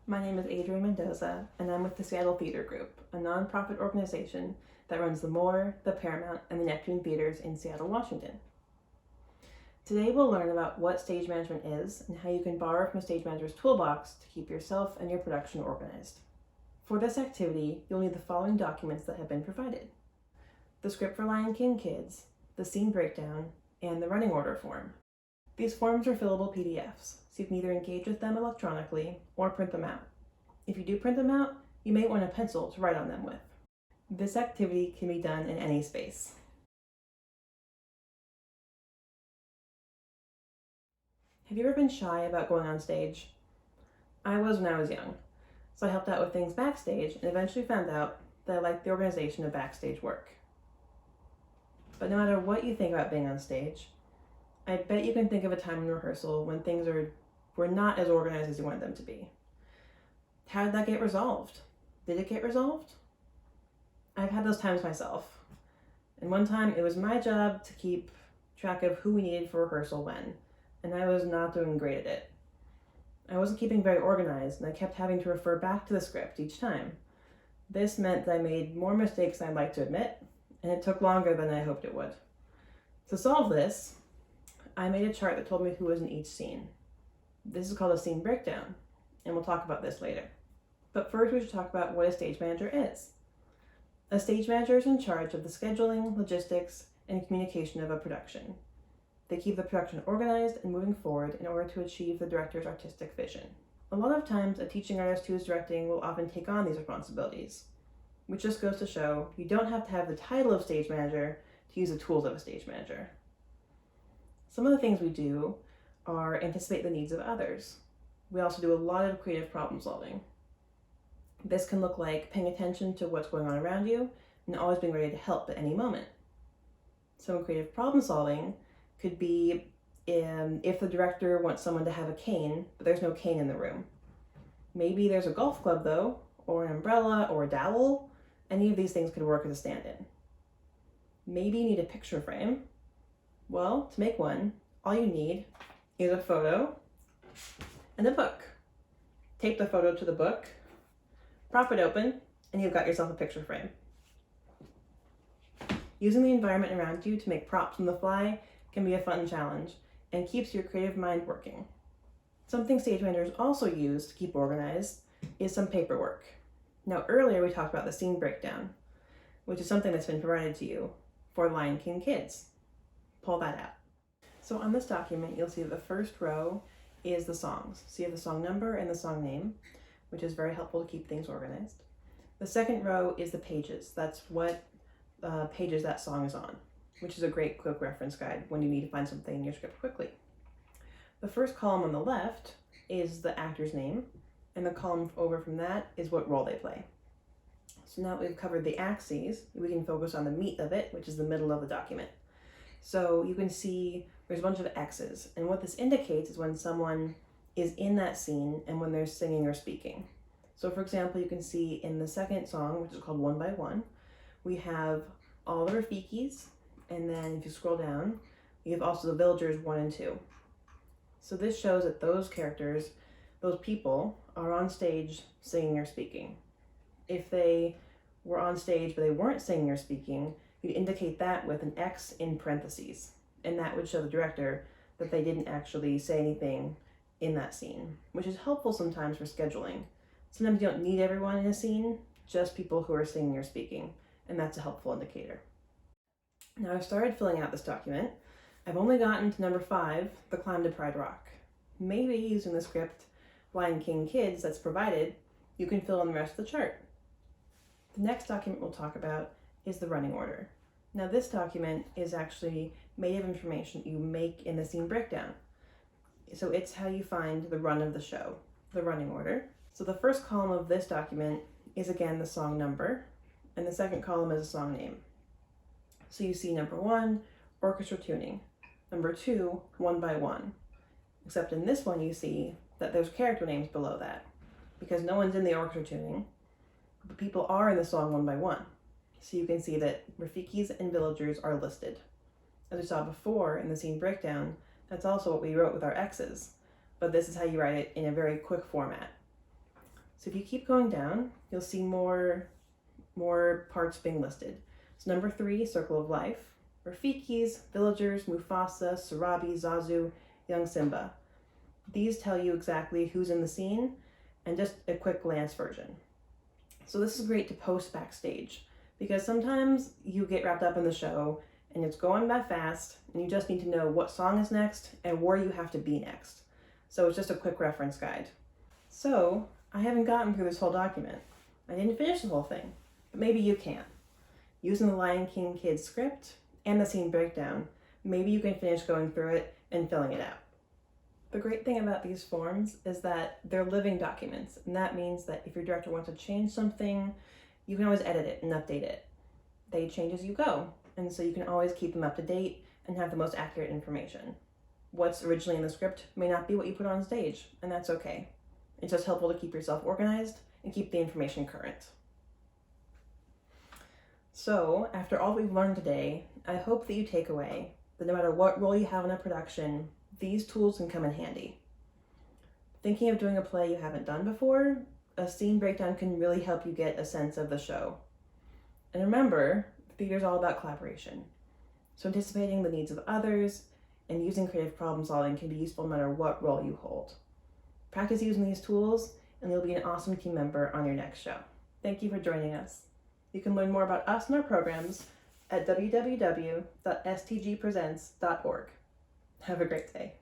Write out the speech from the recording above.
My name is Adrienne Mendoza, and I'm with the Seattle Theater Group, a nonprofit organization that runs the Moore, the Paramount, and the Neptune theaters in Seattle, Washington. Today we'll learn about what stage management is and how you can borrow from a stage manager's toolbox to keep yourself and your production organized. For this activity, you'll need the following documents that have been provided: the script for Lion King Kids, the scene breakdown, and the running order form. These forms are fillable PDFs, so you can either engage with them electronically or print them out. If you do print them out, you may want a pencil to write on them with. This activity can be done in any space. Have you ever been shy about going on stage? I was when I was young, so I helped out with things backstage and eventually found out that I liked the organization of backstage work. But no matter what you think about being on stage, I bet you can think of a time in rehearsal when things were not as organized as you wanted them to be. How did that get resolved? Did it get resolved? I've had those times myself. And one time it was my job to keep track of who we needed for rehearsal when, and I was not doing great at it. I wasn't keeping very organized, and I kept having to refer back to the script each time. This meant that I made more mistakes than I'd like to admit, and it took longer than I hoped it would. To solve this, I made a chart that told me who was in each scene. This is called a scene breakdown, and we'll talk about this later. But first we should talk about what a stage manager is. A stage manager is in charge of the scheduling, logistics, and communication of a production. They keep the production organized and moving forward in order to achieve the director's artistic vision. A lot of times, a teaching artist who is directing will often take on these responsibilities, which just goes to show you don't have to have the title of stage manager to use the tools of a stage manager. Some of the things we do are anticipate the needs of others. We also do a lot of creative problem solving. This can look like paying attention to what's going on around you and always being ready to help at any moment. Some creative problem solving could be if the director wants someone to have a cane, but there's no cane in the room. Maybe there's a golf club though, or an umbrella, or a dowel. Any of these things could work as a stand-in. Maybe you need a picture frame. Well, to make one, all you need is a photo and a book. Tape the photo to the book, prop it open, and you've got yourself a picture frame. Using the environment around you to make props on the fly can be a fun challenge and keeps your creative mind working. Something stage managers also use to keep organized is some paperwork. Now, earlier we talked about the scene breakdown, which is something that's been provided to you for Lion King Kids. Pull that out. So on this document, you'll see that the first row is the songs. So you have the song number and the song name, which is very helpful to keep things organized. The second row is the pages. That's what pages that song is on, which is a great quick reference guide when you need to find something in your script quickly. The first column on the left is the actor's name, and the column over from that is what role they play. So now that we've covered the axes, we can focus on the meat of it, which is the middle of the document. So you can see there's a bunch of X's, and what this indicates is when someone is in that scene and when they're singing or speaking. So for example, you can see in the second song, which is called One by One, we have all the Rafikis, and then if you scroll down, you have also the villagers 1 and 2. So this shows that those characters, those people, are on stage singing or speaking. If they were on stage but they weren't singing or speaking, you'd indicate that with an X in parentheses, and that would show the director that they didn't actually say anything in that scene, which is helpful sometimes for scheduling. Sometimes you don't need everyone in a scene, just people who are singing or speaking, and that's a helpful indicator. Now I've started filling out this document. I've only gotten to number 5, the climb to Pride Rock. Maybe using the script Lion King Kids that's provided, you can fill in the rest of the chart. The next document we'll talk about is the running order. Now this document is actually made of information you make in the scene breakdown. So it's how you find the run of the show, the running order. So the first column of this document is again the song number, and the second column is a song name. So you see number 1, orchestra tuning. Number 2, One by One. Except in this one you see that there's character names below that, because no one's in the orchestra tuning, but people are in the song One by One. So you can see that Rafikis and villagers are listed. As we saw before in the scene breakdown, that's also what we wrote with our X's, but this is how you write it in a very quick format. So if you keep going down, you'll see more parts being listed. So number 3, Circle of Life, Rafikis, Villagers, Mufasa, Sarabi, Zazu, Young Simba. These tell you exactly who's in the scene and just a quick glance version. So this is great to post backstage because sometimes you get wrapped up in the show and it's going by fast and you just need to know what song is next and where you have to be next. So it's just a quick reference guide. So I haven't gotten through this whole document. I didn't finish the whole thing, but maybe you can. Using the Lion King Kids script and the scene breakdown, maybe you can finish going through it and filling it out. The great thing about these forms is that they're living documents, and that means that if your director wants to change something, you can always edit it and update it. They change as you go, and so you can always keep them up to date and have the most accurate information. What's originally in the script may not be what you put on stage, and that's okay. It's just helpful to keep yourself organized and keep the information current. So, after all we've learned today, I hope that you take away that no matter what role you have in a production, these tools can come in handy. Thinking of doing a play you haven't done before, a scene breakdown can really help you get a sense of the show. And remember, theater is all about collaboration. So anticipating the needs of others and using creative problem solving can be useful no matter what role you hold. Practice using these tools and you'll be an awesome team member on your next show. Thank you for joining us. You can learn more about us and our programs at www.stgpresents.org. Have a great day.